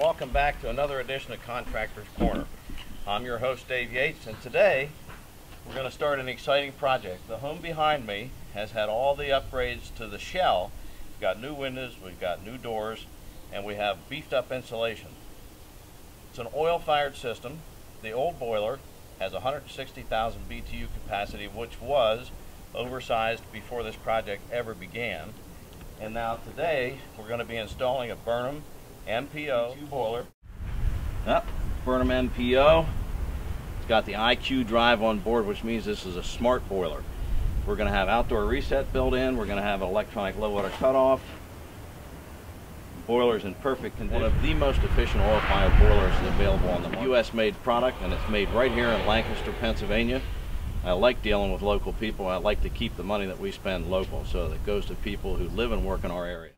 welcome back to another edition of Contractors Corner. I'm your host, Dave Yates, and today we're going to start an exciting project. The home behind me has had all the upgrades to the shell. We've got new windows, we've got new doors, and we have beefed up insulation. It's an oil-fired system. The old boiler has 160,000 BTU capacity, which was oversized before this project ever began. And now today we're going to be installing a Burnham MPO boiler. Yep, Burnham MPO. It's got the IQ drive on board, which means this is a smart boiler. We're going to have outdoor reset built in. We're going to have electronic low water cutoff. Boiler's in perfect condition. One of the most efficient oil-fired boilers available on the market. U.S. made product, and it's made right here in Lancaster, Pennsylvania. I like dealing with local people. I like to keep the money that we spend local, so that goes to people who live and work in our area.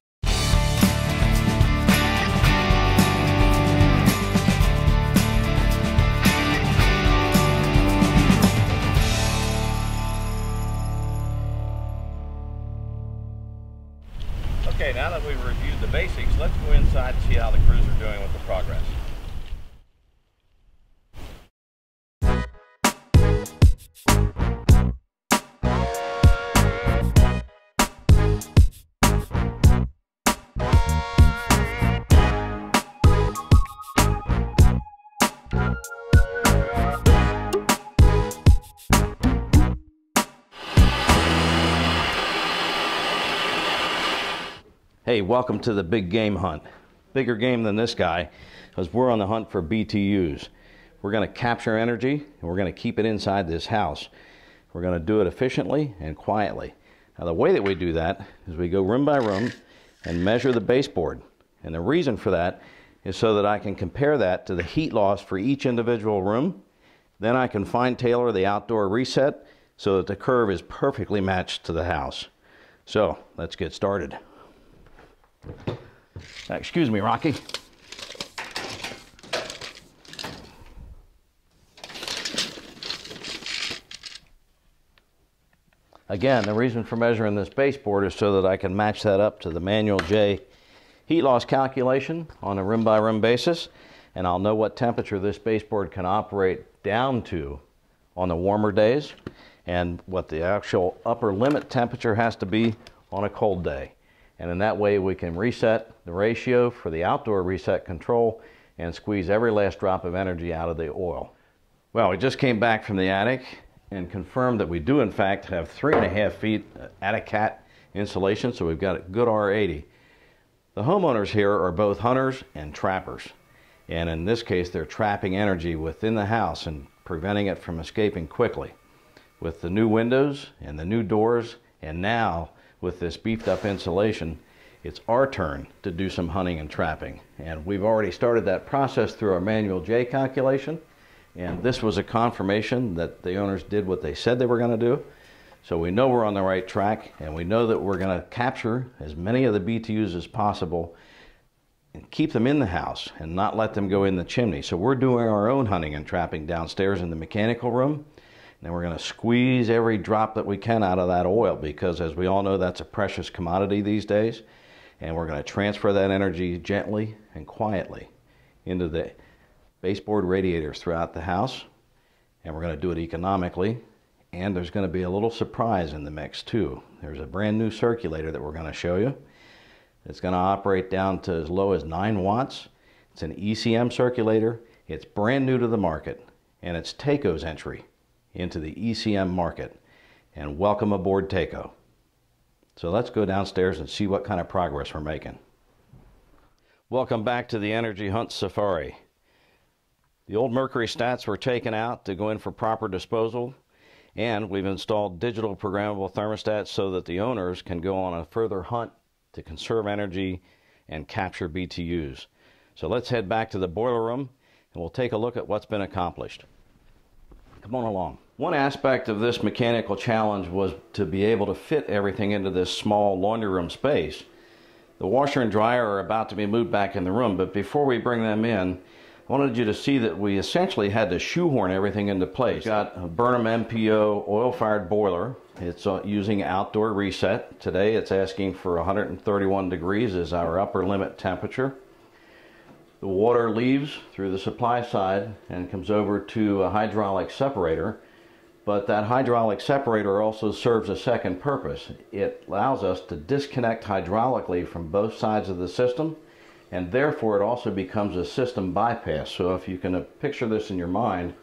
Okay, now that we've reviewed the basics, let's go inside and see how the crews are doing with the progress. Hey, welcome to the big game hunt. Bigger game than this guy, because we're on the hunt for BTUs. We're going to capture energy, and we're going to keep it inside this house. We're going to do it efficiently and quietly. Now, the way that we do that is we go room by room and measure the baseboard. And the reason for that is so that I can compare that to the heat loss for each individual room. Then I can fine tailor the outdoor reset so that the curve is perfectly matched to the house. So, let's get started. Excuse me, Rocky. Again, the reason for measuring this baseboard is so that I can match that up to the manual J heat loss calculation on a room by room basis, and I'll know what temperature this baseboard can operate down to on the warmer days and what the actual upper limit temperature has to be on a cold day. And in that way we can reset the ratio for the outdoor reset control and squeeze every last drop of energy out of the oil. Well, we just came back from the attic and confirmed that we do in fact have 3.5 feet attic cat insulation, so we've got a good R80. The homeowners here are both hunters and trappers, and in this case they're trapping energy within the house and preventing it from escaping quickly. With the new windows and the new doors, and now with this beefed up insulation, it's our turn to do some hunting and trapping. And we've already started that process through our manual J calculation. And this was a confirmation that the owners did what they said they were going to do. So we know we're on the right track, and we know that we're going to capture as many of the BTUs as possible and keep them in the house and not let them go in the chimney. So we're doing our own hunting and trapping downstairs in the mechanical room. And we're going to squeeze every drop that we can out of that oil, because as we all know, that's a precious commodity these days. And we're going to transfer that energy gently and quietly into the baseboard radiators throughout the house. And we're going to do it economically. And there's going to be a little surprise in the mix too. There's a brand new circulator that we're going to show you. It's going to operate down to as low as 9 watts. It's an ECM circulator. It's brand new to the market, and it's Taco's entry into the ECM market. And welcome aboard Taco. So let's go downstairs and see what kind of progress we're making. Welcome back to the Energy Hunt Safari. The old Mercury stats were taken out to go in for proper disposal, and we've installed digital programmable thermostats so that the owners can go on a further hunt to conserve energy and capture BTUs. So let's head back to the boiler room and we'll take a look at what's been accomplished. Come on along. One aspect of this mechanical challenge was to be able to fit everything into this small laundry room space. The washer and dryer are about to be moved back in the room, but before we bring them in, I wanted you to see that we essentially had to shoehorn everything into place. We've got a Burnham MPO oil-fired boiler. It's using outdoor reset. Today it's asking for 131 degrees as our upper limit temperature. The water leaves through the supply side and comes over to a hydraulic separator, but that hydraulic separator also serves a second purpose. It allows us to disconnect hydraulically from both sides of the system, and therefore it also becomes a system bypass. So if you can picture this in your mind,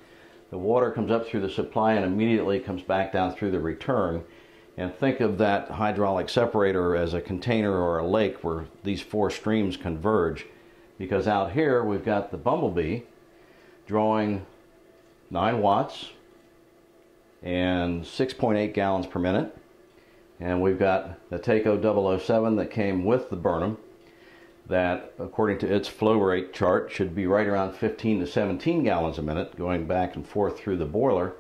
the water comes up through the supply and immediately comes back down through the return. And think of that hydraulic separator as a container or a lake where these four streams converge. Because out here we've got the Bumblebee drawing 9 watts and 6.8 gallons per minute. And we've got the Taco 007 that came with the Burnham that, according to its flow rate chart, should be right around 15 to 17 gallons a minute going back and forth through the boiler.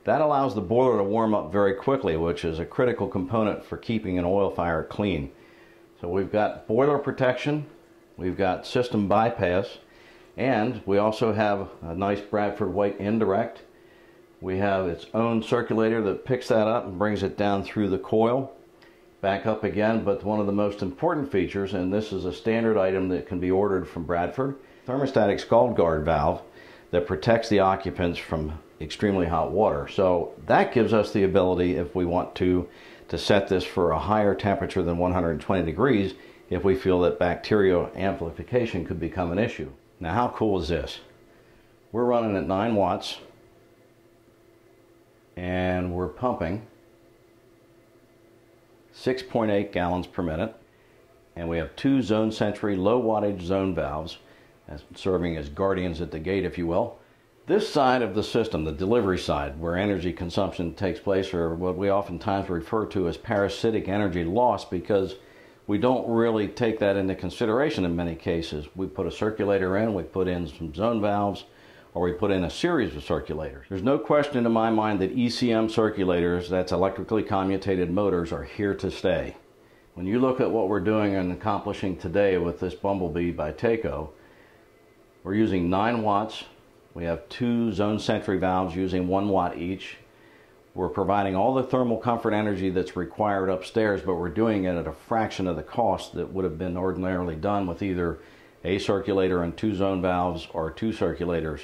That allows the boiler to warm up very quickly, which is a critical component for keeping an oil fire clean. So we've got boiler protection, we've got system bypass, and we also have a nice Bradford White indirect. We have its own circulator that picks that up and brings it down through the coil, back up again. But one of the most important features, and this is a standard item that can be ordered from Bradford, thermostatic scald guard valve that protects the occupants from extremely hot water. So that gives us the ability, if we want to set this for a higher temperature than 120 degrees, if we feel that bacterial amplification could become an issue. Now, how cool is this? We're running at 9 watts and we're pumping 6.8 gallons per minute, and we have 2 zone century low wattage zone valves serving as guardians at the gate, if you will. This side of the system, the delivery side, where energy consumption takes place, or what we oftentimes refer to as parasitic energy loss, because we don't really take that into consideration in many cases. We put a circulator in, we put in some zone valves, or we put in a series of circulators. There's no question in my mind that ECM circulators, that's electrically commutated motors, are here to stay. When you look at what we're doing and accomplishing today with this Bumblebee by Taco, we're using 9 watts. We have 2 zone century valves using 1 watt each. We're providing all the thermal comfort energy that's required upstairs, but we're doing it at a fraction of the cost that would have been ordinarily done with either a circulator and 2 zone valves or 2 circulators.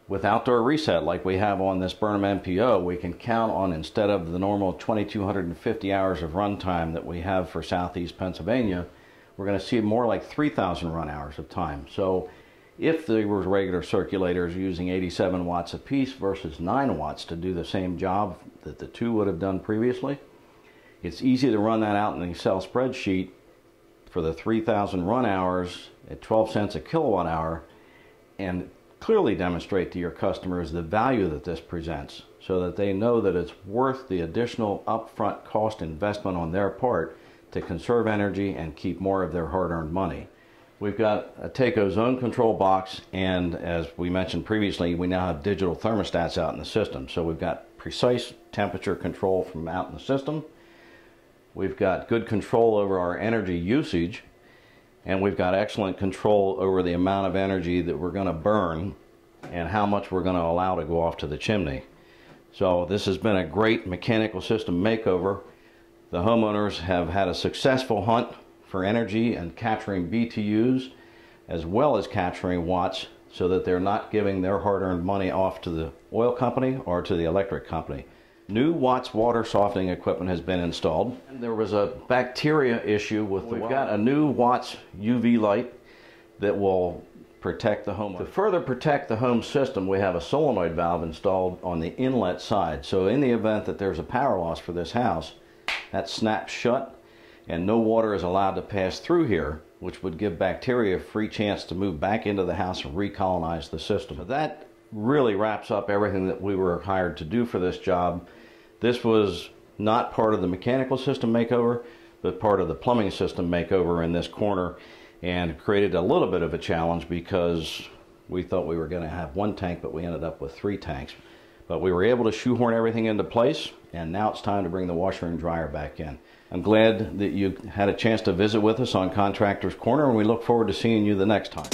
With outdoor reset like we have on this Burnham MPO, we can count on, instead of the normal 2,250 hours of runtime that we have for Southeast Pennsylvania, we're going to see more like 3,000 run hours of time. So if they were regular circulators using 87 watts apiece versus 9 watts to do the same job that the 2 would have done previously, it's easy to run that out in the Excel spreadsheet for the 3,000 run hours at 12 cents a kilowatt hour and clearly demonstrate to your customers the value that this presents, so that they know that it's worth the additional upfront cost investment on their part to conserve energy and keep more of their hard-earned money. We've got a Taco zone control box, and as we mentioned previously, we now have digital thermostats out in the system. So we've got precise temperature control from out in the system. We've got good control over our energy usage, and we've got excellent control over the amount of energy that we're going to burn and how much we're going to allow to go off to the chimney. So this has been a great mechanical system makeover. The homeowners have had a successful hunt for energy and capturing BTUs as well as capturing watts, so that they're not giving their hard-earned money off to the oil company or to the electric company. New Watts water softening equipment has been installed. There was a bacteria issue with the... We've got a new Watts UV light that will protect the home. To further protect the home system, we have a solenoid valve installed on the inlet side. So in the event that there's a power loss for this house, that snaps shut and no water is allowed to pass through here, which would give bacteria a free chance to move back into the house and recolonize the system. So that really wraps up everything that we were hired to do for this job. This was not part of the mechanical system makeover, but part of the plumbing system makeover in this corner, and created a little bit of a challenge because we thought we were going to have 1 tank, but we ended up with 3 tanks. But we were able to shoehorn everything into place, and now it's time to bring the washer and dryer back in. I'm glad that you had a chance to visit with us on Contractors Corner, and we look forward to seeing you the next time.